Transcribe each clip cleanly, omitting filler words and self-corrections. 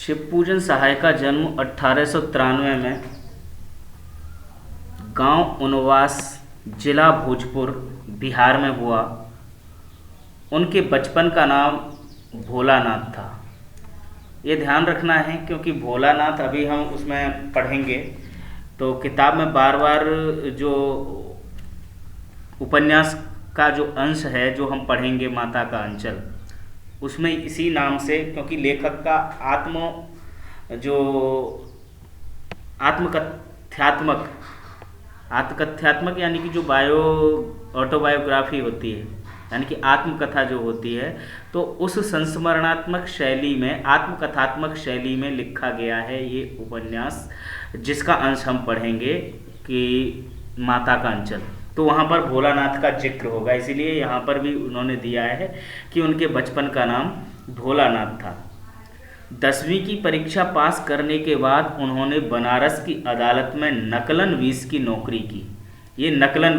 शिवपूजन सहाय का जन्म 1893 में गांव उनवास, जिला भोजपुर, बिहार में हुआ। उनके बचपन का नाम भोलानाथ था। ये ध्यान रखना है क्योंकि भोलानाथ अभी हम उसमें पढ़ेंगे तो किताब में बार बार जो उपन्यास का जो अंश है जो हम पढ़ेंगे माता का अंचल, उसमें इसी नाम से, क्योंकि लेखक का आत्मकथ्यात्मक यानी कि जो ऑटोबायोग्राफी होती है, यानी कि आत्मकथा जो होती है, तो उस संस्मरणात्मक शैली में, आत्मकथात्मक शैली में लिखा गया है ये उपन्यास, जिसका अंश हम पढ़ेंगे कि माता का अंचल। तो वहाँ पर भोलानाथ का जिक्र होगा, इसीलिए यहाँ पर भी उन्होंने दिया है कि उनके बचपन का नाम भोलानाथ था। 10वीं की परीक्षा पास करने के बाद उन्होंने बनारस की अदालत में नकलन वीस की नौकरी की। ये नकलन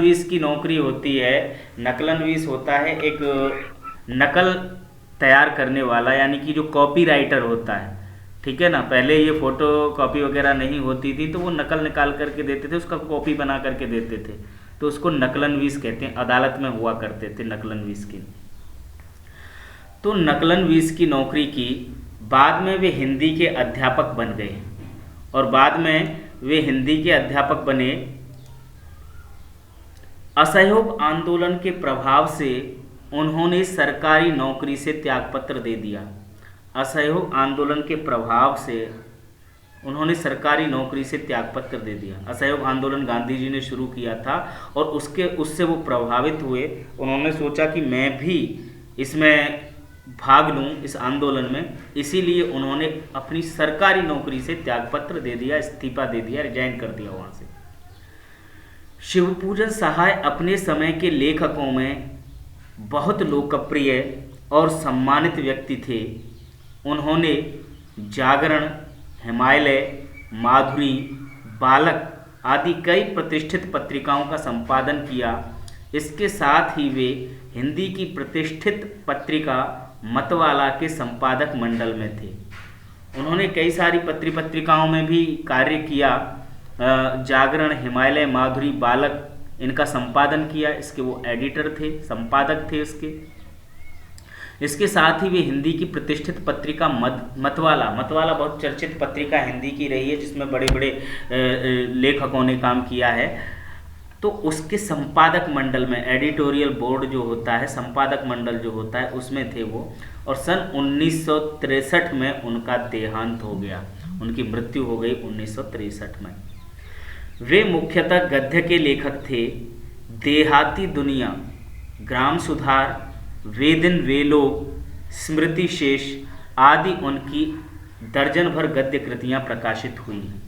वीस की नौकरी होती है। नकलन वीस होता है एक नकल तैयार करने वाला, यानी कि जो कॉपी राइटर होता है, ठीक है ना। पहले ये फोटो कॉपी वगैरह नहीं होती थी तो वो नकल निकाल करके देते थे, उसका कॉपी बना करके देते थे, तो उसको नकलन वीस कहते हैं। अदालत में हुआ करते थे नकलन वीस की। तो नकलन वीस की नौकरी की। बाद में वे हिंदी के अध्यापक बन गए और बाद में वे हिंदी के अध्यापक बने। असहयोग आंदोलन के प्रभाव से उन्होंने सरकारी नौकरी से त्यागपत्र दे दिया। असहयोग आंदोलन के प्रभाव से उन्होंने सरकारी नौकरी से त्यागपत्र दे दिया। असहयोग आंदोलन गांधी जी ने शुरू किया था और उससे वो प्रभावित हुए। उन्होंने सोचा कि मैं भी इसमें भाग लूं, इस आंदोलन में, इसीलिए उन्होंने अपनी सरकारी नौकरी से त्यागपत्र दे दिया, इस्तीफा दे दिया, रिजाइन कर दिया वहाँ से। शिवपूजन सहाय अपने समय के लेखकों में बहुत लोकप्रिय और सम्मानित व्यक्ति थे। उन्होंने जागरण, हिमालय, माधुरी, बालक आदि कई प्रतिष्ठित पत्रिकाओं का संपादन किया। इसके साथ ही वे हिंदी की प्रतिष्ठित पत्रिका मतवाला के संपादक मंडल में थे। उन्होंने कई सारी पत्रिकाओं में भी कार्य किया। जागरण, हिमालय, माधुरी, बालक, इनका संपादन किया। इसके वो एडिटर थे, संपादक थे इसके। इसके साथ ही वे हिंदी की प्रतिष्ठित पत्रिका मतवाला बहुत चर्चित पत्रिका हिंदी की रही है, जिसमें बड़े बड़े लेखकों ने काम किया है। तो उसके संपादक मंडल में, एडिटोरियल बोर्ड जो होता है, संपादक मंडल जो होता है, उसमें थे वो। और सन 1963 में उनका देहांत हो गया, उनकी मृत्यु हो गई 1963 में। वे मुख्यतः गद्य के लेखक थे। देहाती दुनिया, ग्राम सुधार, वे दिन वे लोग, स्मृति शेष आदि उनकी दर्जन भर गद्य कृतियाँ प्रकाशित हुई हैं।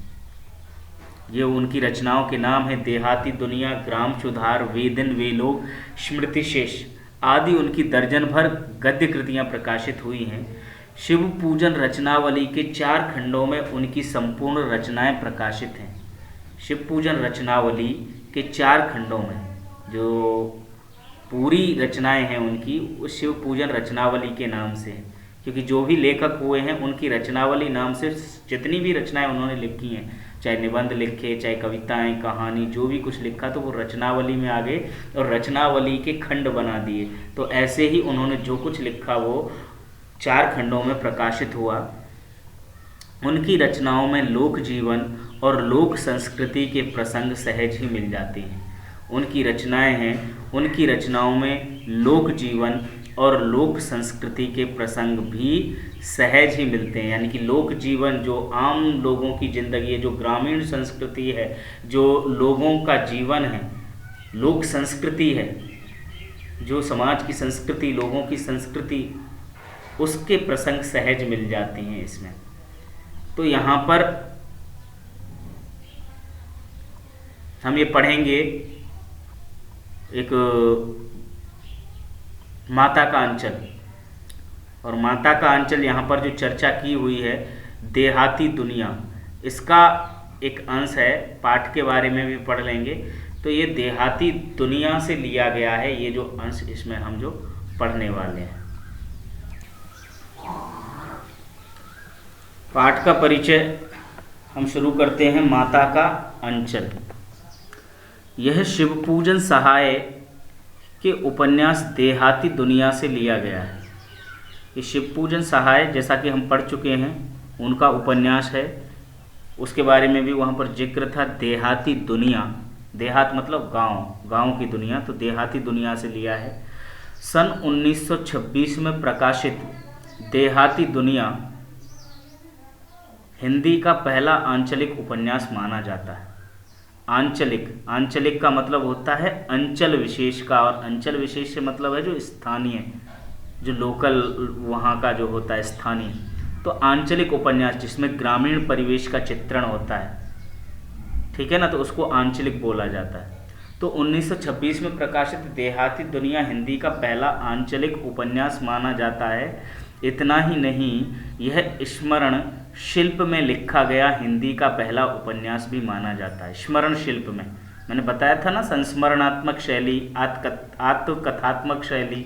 ये उनकी रचनाओं के नाम हैं। देहाती दुनिया, ग्राम सुधार, वे दिन वे लोग, स्मृति शेष आदि उनकी दर्जन भर गद्य कृतियाँ प्रकाशित हुई हैं। शिव पूजन रचनावली के 4 खंडों में उनकी संपूर्ण रचनाएं प्रकाशित हैं। शिव पूजन रचनावली के 4 खंडों में जो पूरी रचनाएं हैं उनकी, उस शिव पूजन रचनावली के नाम से, क्योंकि जो भी लेखक हुए हैं उनकी रचनावली नाम से जितनी भी रचनाएं उन्होंने लिखी हैं, चाहे निबंध लिखे, चाहे कविताएं, कहानी, जो भी कुछ लिखा, तो वो रचनावली में आ गए और रचनावली के खंड बना दिए। तो ऐसे ही उन्होंने जो कुछ लिखा वो 4 खंडों में प्रकाशित हुआ। उनकी रचनाओं में लोक जीवन और लोक संस्कृति के प्रसंग सहज ही मिल जाते हैं। उनकी रचनाएं हैं, उनकी रचनाओं में लोक जीवन और लोक संस्कृति के प्रसंग भी सहज ही मिलते हैं। यानी कि लोक जीवन जो आम लोगों की ज़िंदगी है, जो ग्रामीण संस्कृति है, जो लोगों का जीवन है, लोक संस्कृति है, जो समाज की संस्कृति, लोगों की संस्कृति, उसके प्रसंग सहज मिल जाते हैं इसमें। तो यहाँ पर हम ये पढ़ेंगे एक माता का अंचल, और माता का अंचल यहाँ पर जो चर्चा की हुई है, देहाती दुनिया, इसका एक अंश है। पाठ के बारे में भी पढ़ लेंगे। तो ये देहाती दुनिया से लिया गया है, ये जो अंश इसमें हम जो पढ़ने वाले हैं। पाठ का परिचय हम शुरू करते हैं। माता का अंचल। यह शिवपूजन सहाय के उपन्यास देहाती दुनिया से लिया गया है। ये शिवपूजन सहाय जैसा कि हम पढ़ चुके हैं, उनका उपन्यास है। उसके बारे में भी वहाँ पर जिक्र था। देहाती दुनिया, देहात मतलब गांव, गांव की दुनिया, तो देहाती दुनिया से लिया है। सन 1926 में प्रकाशित देहाती दुनिया हिंदी का पहला आंचलिक उपन्यास माना जाता है। आंचलिक, आंचलिक का मतलब होता है अंचल विशेष का, और अंचल विशेष से मतलब है जो स्थानीय, जो लोकल वहाँ का जो होता है स्थानीय। तो आंचलिक उपन्यास जिसमें ग्रामीण परिवेश का चित्रण होता है, ठीक है ना, तो उसको आंचलिक बोला जाता है। तो 1926 में प्रकाशित देहाती दुनिया हिंदी का पहला आंचलिक उपन्यास माना जाता है। इतना ही नहीं, यह स्मरण शिल्प में लिखा गया हिंदी का पहला उपन्यास भी माना जाता है। स्मरण शिल्प में मैंने बताया था ना, संस्मरणात्मक शैली, आत्मकथात्मक शैली,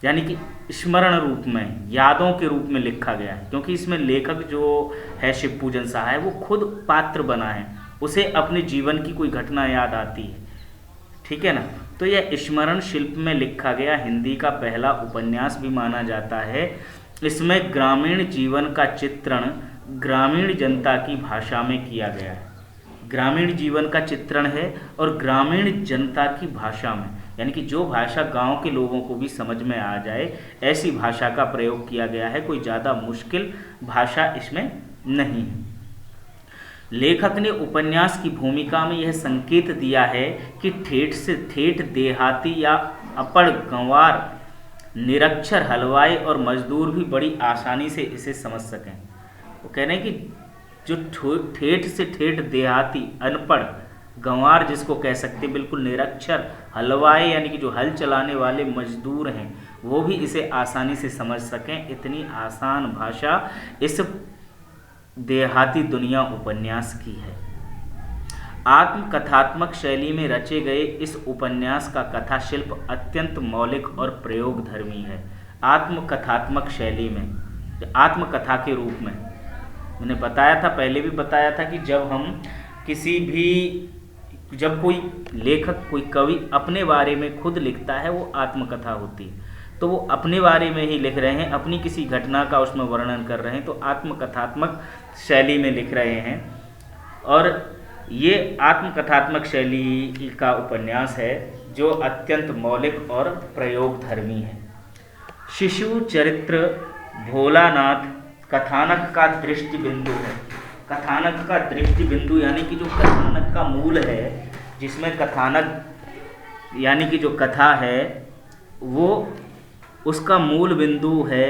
यानी कि स्मरण रूप में, यादों के रूप में लिखा गया है। क्योंकि इसमें लेखक जो है शिवपूजन सहाय, वो खुद पात्र बना है, उसे अपने जीवन की कोई घटना याद आती है, ठीक है ना। तो यह स्मरण शिल्प में लिखा गया हिंदी का पहला उपन्यास भी माना जाता है। इसमें ग्रामीण जीवन का चित्रण ग्रामीण जनता की भाषा में किया गया है। ग्रामीण जीवन का चित्रण है और ग्रामीण जनता की भाषा में, यानी कि जो भाषा गांव के लोगों को भी समझ में आ जाए, ऐसी भाषा का प्रयोग किया गया है। कोई ज़्यादा मुश्किल भाषा इसमें नहीं है। लेखक ने उपन्यास की भूमिका में यह संकेत दिया है कि ठेठ से ठेठ देहाती या अपढ़ गंवार, निरक्षर हलवाई और मजदूर भी बड़ी आसानी से इसे समझ सकें। वो कह रहे हैं कि जो ठेठ से ठेठ देहाती, अनपढ़, गंवार जिसको कह सकते, बिल्कुल निरक्षर हलवाई यानी कि जो हल चलाने वाले मजदूर हैं, वो भी इसे आसानी से समझ सकें। इतनी आसान भाषा इस देहाती दुनिया उपन्यास की है। आत्मकथात्मक शैली में रचे गए इस उपन्यास का कथा शिल्प अत्यंत मौलिक और प्रयोगधर्मी है। आत्मकथात्मक शैली में, आत्मकथा के रूप में, मैंने बताया था, पहले भी बताया था कि जब कोई लेखक, कोई कवि अपने बारे में खुद लिखता है, वो आत्मकथा होती है। तो वो अपने बारे में ही लिख रहे हैं, अपनी किसी घटना का उसमें वर्णन कर रहे हैं, तो आत्मकथात्मक शैली में लिख रहे हैं। और ये आत्मकथात्मक शैली का उपन्यास है जो अत्यंत मौलिक और प्रयोगधर्मी है। शिशु चरित्र भोलानाथ कथानक का दृष्टि बिंदु है। कथानक का दृष्टि बिंदु यानी कि जो कथानक का मूल है, जिसमें कथानक यानी कि जो कथा है, वो उसका मूल बिंदु है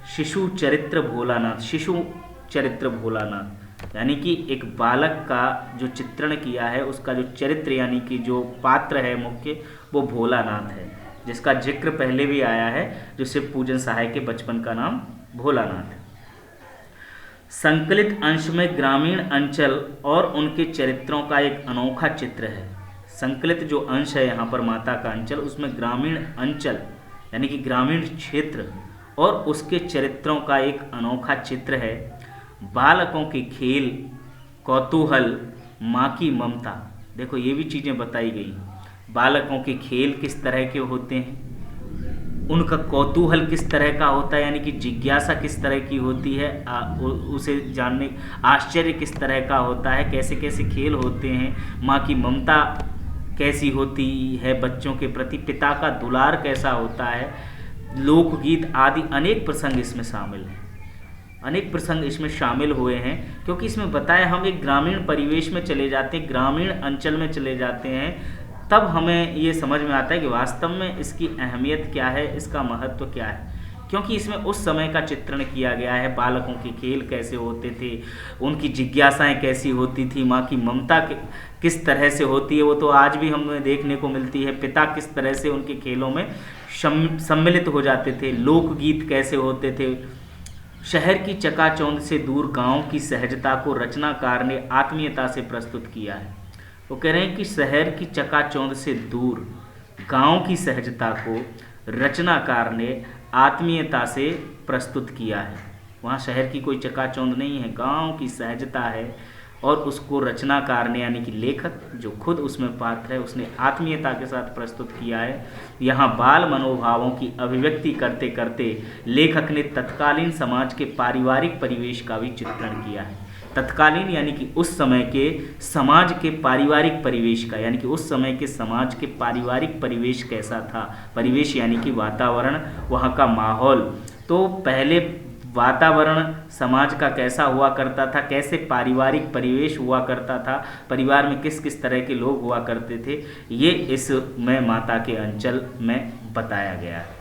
शिशु चरित्र भोलानाथ। शिशु चरित्र भोलानाथ यानी कि एक बालक का जो चित्रण किया है, उसका जो चरित्र यानी कि जो पात्र है मुख्य, वो भोलानाथ है, जिसका जिक्र पहले भी आया है, जो शिवपूजन सहाय के बचपन का नाम भोलानाथ है। संकलित अंश में ग्रामीण अंचल और उनके चरित्रों का एक अनोखा चित्र है। संकलित जो अंश है यहाँ पर माता का अंचल, उसमें ग्रामीण अंचल यानी कि ग्रामीण क्षेत्र और उसके चरित्रों का एक अनोखा चित्र है। बालकों के खेल, कौतूहल, माँ की ममता, देखो ये भी चीज़ें बताई गई। बालकों के खेल किस तरह के होते हैं, उनका कौतूहल किस तरह का होता है, यानी कि जिज्ञासा किस तरह की होती है, उसे जानने, आश्चर्य किस तरह का होता है, कैसे कैसे खेल होते हैं, माँ की ममता कैसी होती है बच्चों के प्रति, पिता का दुलार कैसा होता है, लोकगीत आदि अनेक प्रसंग इसमें शामिल हैं। अनेक प्रसंग इसमें शामिल हुए हैं क्योंकि इसमें बताया, हम एक ग्रामीण परिवेश में चले जाते हैं, ग्रामीण अंचल में चले जाते हैं, तब हमें ये समझ में आता है कि वास्तव में इसकी अहमियत क्या है, इसका महत्व क्या है। क्योंकि इसमें उस समय का चित्रण किया गया है, बालकों के खेल कैसे होते थे, उनकी जिज्ञासाएं कैसी होती थी, माँ की ममता किस तरह से होती है, वो तो आज भी हमें देखने को मिलती है। पिता किस तरह से उनके खेलों में सम्मिलित हो जाते थे, लोकगीत कैसे होते थे। शहर की चकाचौंध से दूर गांव की सहजता को रचनाकार ने आत्मीयता से प्रस्तुत किया है। वो कह रहे हैं कि शहर की चकाचौंध से दूर गांव की सहजता को रचनाकार ने आत्मीयता से प्रस्तुत किया है। वहाँ शहर की कोई चकाचौंध नहीं है, गांव की सहजता है। और उसको रचनाकार ने यानी कि लेखक जो खुद उसमें पात्र है उसने आत्मीयता के साथ प्रस्तुत किया है। यहाँ बाल मनोभावों की अभिव्यक्ति करते करते लेखक ने तत्कालीन समाज के पारिवारिक परिवेश का भी चित्रण किया है। तत्कालीन यानी कि उस समय के समाज के पारिवारिक परिवेश का, यानी कि उस समय के समाज के पारिवारिक परिवेश कैसा था, परिवेश यानी कि वातावरण, वहाँ का माहौल। तो पहले वातावरण समाज का कैसा हुआ करता था, कैसे पारिवारिक परिवेश हुआ करता था, परिवार में किस किस तरह के लोग हुआ करते थे, ये इसमें माता के अंचल में बताया गया है।